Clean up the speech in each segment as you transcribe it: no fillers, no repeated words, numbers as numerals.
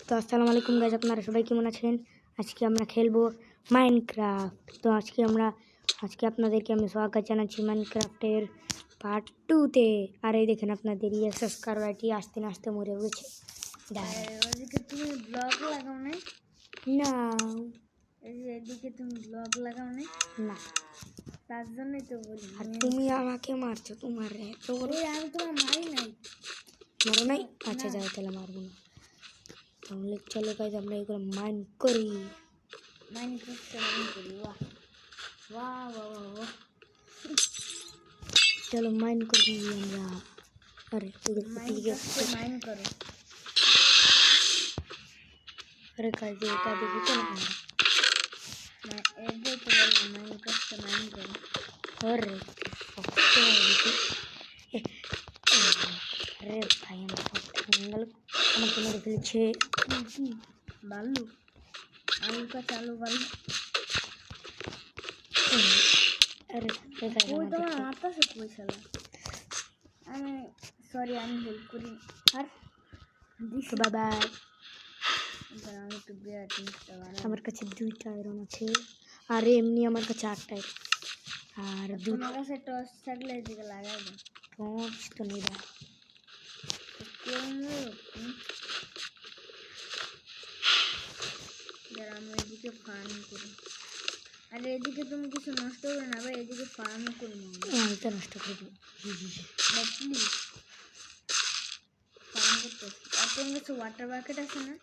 তো আসসালামু আলাইকুম গাইজ, আপনারা সবাই কেমন আছেন? আজকে আমরা খেলবো মাইনক্রাফট। তো আজকে আপনাদেরকে আমি স্বাগত জানাচ্ছি মাইনক্রাফটের পার্ট 2-তে। আর এই দেখেন আপনাদের সাবস্ক্রাইবারটি আসতে না আসতে মরে গেছে। ওদিকে তুমি ব্লগ লাগাও না? না, এদিকে তুমি ব্লগ লাগাও না? না, তার জন্যই তো বলি। আর তুমি আমাকে মারছো, তোমার এত বড়। আমি তোমার মারি নাই। মারো নাই? আচ্ছা যাও, তাহলে মারবো না। তাহলে চলো গাইজ, আমরা এগুলো মাইন করি। বাহ বাহ বাহ বাহ, চলো মাইন করি আমরা। আরে মাইন করো। আরে গাইজ, এটা দেখেছো না? এটাই তো বললাম, মাইনক্রাফটে মাইন করো। আরে আরে ভাই, আমার শক্ত হয়ে গেল, আমাকে মেরে ফেলেছে। কি বালু? আলু কাছে আলু বালু। আরে ওই তোমার মাথা সে পয়সালা। আমি সরি, আমি হেল্প করি। আর বাবা, আমি একটু বিরাট জিনিসটা বানাই। আমার কাছে 2টা আয়রন আছে, আর এমনি আমার কাছে 8টা। আর তোমার কাছে টর্চ থাকলে এদিকে লাগাই দাও। টর্চ তো নেই ভাই। আমি এদিকে ফার্ম করি। আর এদিকে তুমি কিছু নষ্ট করে না ভাই, এদিকে ফার্ম করবো। আমি তো নষ্ট করে দেবো। প্লিজ ফার্ম করতে। আর তোমার কাছে ওয়াটার বাকেট আছে না?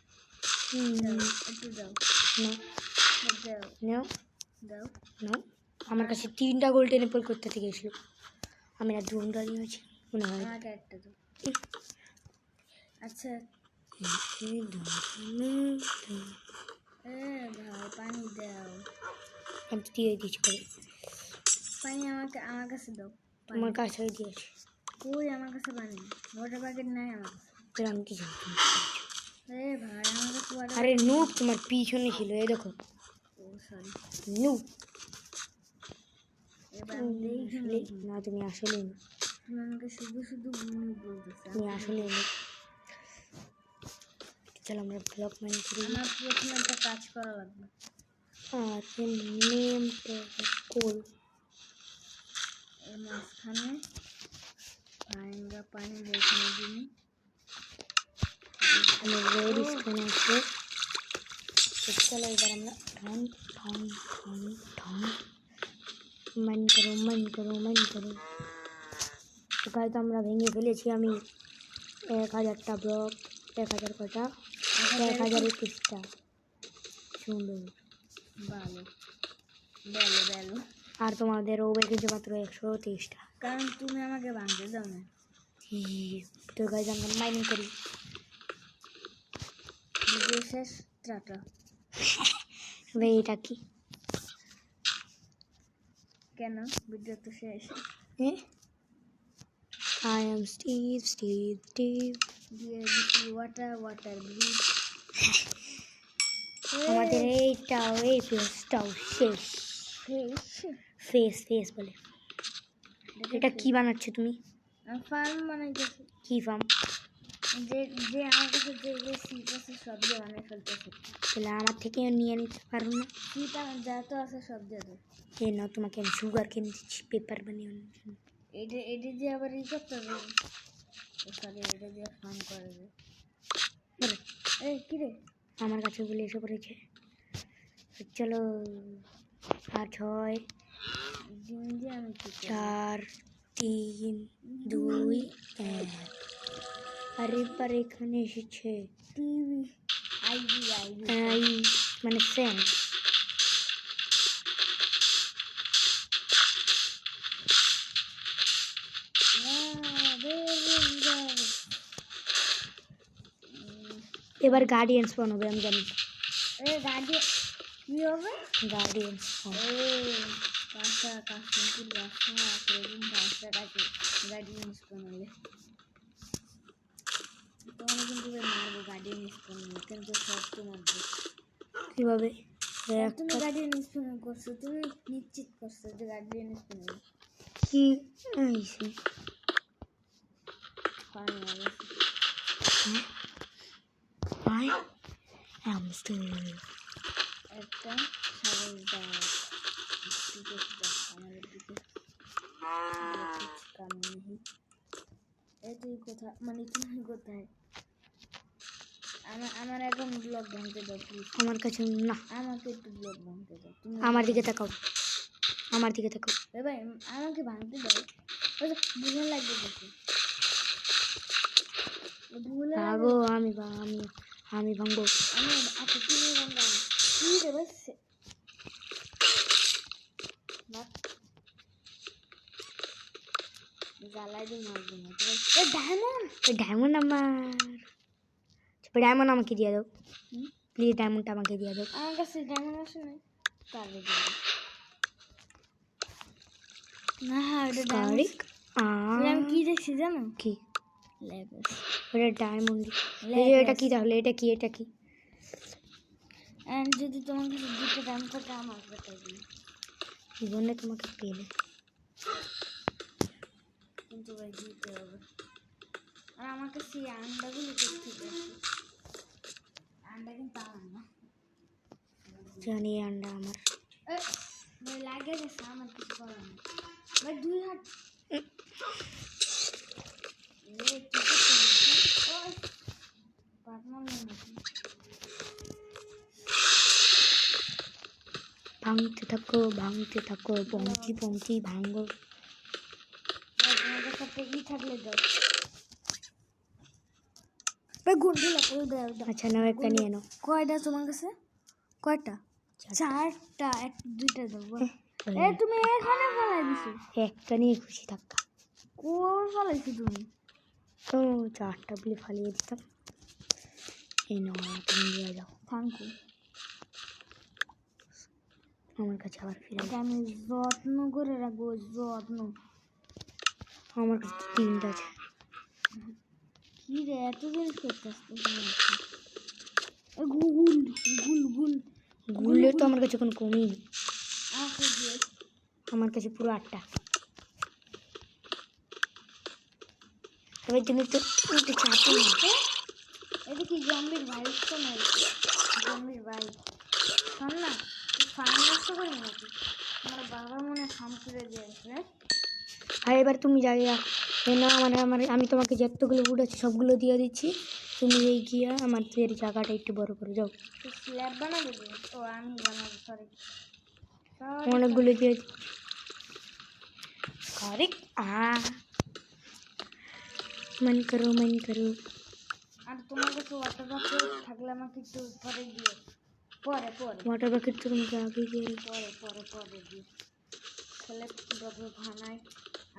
একটু দাও। না, দাও। না, আমার কাছে 3টা গোল্ডেন অ্যাপল করতে থেকে গেছিল। আমি আর 2 ঘন্টা নিয়েছি মনে হয়। আমাকে একটা দাও। আচ্ছা ভাই, পানি দাও। আমি তো দিয়ে দিচ্ছি করে। পানি আমার কাছে দাও। আমার কাছে দিয়েছি। কই আমার কাছে পানি? ওয়াটার বাকেট নাই আমার কাছে। আমি কি জানি। ভাই আমার কাছে ওয়াটার। আরে নুব, তোমার পিছনে ছিল, এই দেখো। ও সরি নুব। এবার আমি দেখি না, তুমি আসলে নুব। তুমি আমাকে শুধু শুধু বলতেছো। তুমি আসলে নুব। চলো আমরা ব্লক মাইন করি। আমার প্রথমে একটা কাজ করা লাগবে। আর নেম কোল এর মাঝখানে ভাঙ্গা পানি রেখে দিন। আমি রেড স্টোন আছে। চলো এবার আমরা ঢং ঢং ঢং ঢং মাইন করো, মাইন করো, মাইন করো। ওখানে তো আমরা ভেঙে ফেলেছি। আমি 1000টা ব্লক, 1000 কটা, 1021টা। সুন্দর, ভালো ভালো ভালো। আর তোমাদের ও বেঁকেছে মাত্র 123টা, কারণ তুমি আমাকে ভাঙতে দাও না। তো গাইজ আমরা মাইনিং করি। ভিডিও শেষ, টাটা। ভাই এটা কি? কেন ভিডিও তো শেষ? I am Steve. দিয়ে দিচ্ছি ওয়াটার ব্রিজ। আমাদের এইটাও এই ফেসটাও শেষ। ফেস বলে। এটা কি বানাচ্ছ তুমি? ফার্ম বানাইতেছি। কি ফার্ম? যে আমার কাছে যে সিট আছে সব দিয়ে বানিয়ে ফেলতেছি। তাহলে আমার থেকে নিয়ে নিতে পারো না? সিট আমার যা তো আছে সব দিয়ে দেবো। এই নাও, তোমাকে আমি সুগার কিনে দিচ্ছি পেপার বানিয়ে। এটা দিয়ে আবার ই করতে হবে। সরি, এটা দিয়ে ফার্ম করে দেবে। এই কিরে, আমার কাছে বলে এসে পড়েছে। চলো 6 দিন দিয়ে আমি 4 3 2 1। আরে এবার এখানে এসেছে টিভি আইবি মানে ফ্যান। এবার গার্ডিয়ান স্পন হবে, আমি জানি। গার্ডিয়ান কি হবে? গার্ডিয়ান স্পন। গার্ডিয়ান স্পন হবে। তোমার কিন্তু মারবো গার্ডিয়ান স্পন কিন্তু সব তোমার। কিভাবে? তুমি গার্ডিয়ান স্পন করছো, তুমি নিশ্চিত করছো যে গার্ডিয়ান স্পন হবে। কি আইছে? পানি হবে। আয় হ্যামস্টার একটা ছাগল ডাক দিকে আমাদের দিকে কাম নেই। এই তুই কোথায়, মানে তুমি কোথায়? আমার এখন ব্লগ ভাঙতে দাও প্লিজ। আমার কাছে না, আমাকে একটু ব্লগ ভাঙতে দাও তুমি। আমার দিকে তাকাও, আমার দিকে তাকাও। ভাই আমাকে ভাঙতে দাও। ভুলে লাগবে দেখি, ভুলে ভাগো, আমি আমি ভাঙবো। আমি আচ্ছা তুমি ভাঙলাম কি দেবে জ্বালাই দিয়ে মারবো না। ডায়মন্ড, ডায়মন্ড আমার, ডায়মন্ড আমাকে দিয়ে দাও প্লিজ, ডায়মন্ডটা আমাকে দিয়ে দাও। আমার কাছে ডায়মন্ড আসে নাই, তাহলে না। হ্যাঁ ওটা ডায়মন্ড। আমি কি দেখছি জানো? কি? লেভেল। ওটা ডায়মন্ড। এটা কি তাহলে? এটা কি? এটা কি? এন্ড যদি তোমার কাছে দুটো ডায়মন্ড থাকে আমার কাছে দিই। জীবনে তোমাকে পেলে কিন্তু ভাই দিতে হবে। আর আমার কাছে এই আন্ডাগুলো দেখতে পাচ্ছি, আন্ডা কিন্তু আমার না। জানি আন্ডা আমার। ভাই লাগে গেছে, আমার কিছু করার নেই ভাই। 2 হাত ভাঙতে থাকো, ভাঙতে থাকো, পঙ্কি পঙ্কি ভাঙো। তোমাদের সাথে ই থাকলে দাও ভাই, গুন্ডি লাগবে দাও। আচ্ছা নাও, একটা নিয়ে নাও। কয়টা তোমার কাছে? কয়টা? 4টা। 2টা দেবো। তুমি এখানে ফেলাই দিছো। একটা নিয়ে খুশি থাকা। কোন ফেলাইছো তুমি? তো 4টা বলে ফালিয়ে দিতাম। এই নাও, তুমি দিয়ে যাও। Thank you. আমার কাছে আবার ফিরে আমি যত্ন করে রাখবো, যত্ন। আমার কাছে 3টা আছে। কি রে এত জিনিস করতে আসতে? গুল গুল গুল গুলের তো আমার কাছে কোনো কমই নেই, আমাকে দিয়ে। আমার কাছে পুরো 8টা। তবে তুমি তো চাপো না। এটা কি জম্বির ভাইস? তো নাই জম্বির ভাই। শোন না, তুই ফার্ম নষ্ট করি নাকি? আমার বাবা মনে ফার্ম করে দিয়েছে। আর এবার তুমি যাই না, মানে আমি তোমাকে যতগুলো ফুড আছে সবগুলো দিয়ে দিচ্ছি। তুমি এই গিয়া আমাদের জায়গাটা একটু বড় করে যাও। স্ল্যাব বানাবে? ও আমি বানাবো, সরি। অনেকগুলো দিয়ে আরে मन करो मन करो। আর তোমার কাছে ওয়াটার বাকেট থাকলে আমাকে একটু পরে দিও। পরে वाटर बकेट तो तुमको आगे दिए। পরে দিও। স্ল্যাব কিভাবে বানাই?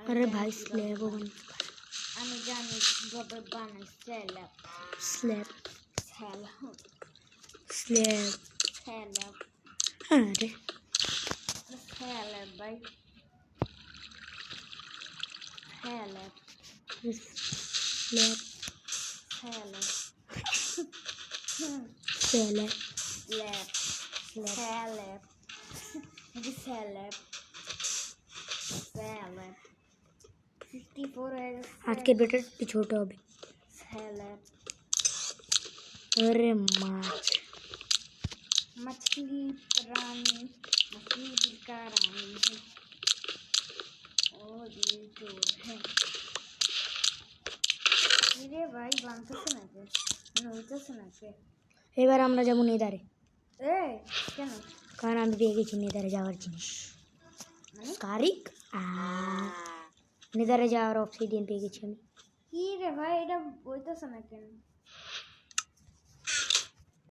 अरे भाई स्लैब बन, আমি জানি কিভাবে বানাই slab. Slab slab slab slab अरे স্ল্যাব ভাই, slab slab slab slab slab slab ఇది স্ল্যাব স্ল্যাব 64 है आज के बेटा छोटा हो भी। स्लैब। अरे माच मछली रानी, मछली का रानी है और ये चोर है। रे भाई बांधते से ना के नौते से ना के। এবার আমরা যাব নেদারে। ए কেন? কারণ আমি পেয়ে গেছি নেদারে যাওয়ার জিনিস। কারিক নেদারে যাওয়ার অবসিডিয়ান পেয়ে গেছি আমি। কি রে ভাই এটা বইতেছে না কেন?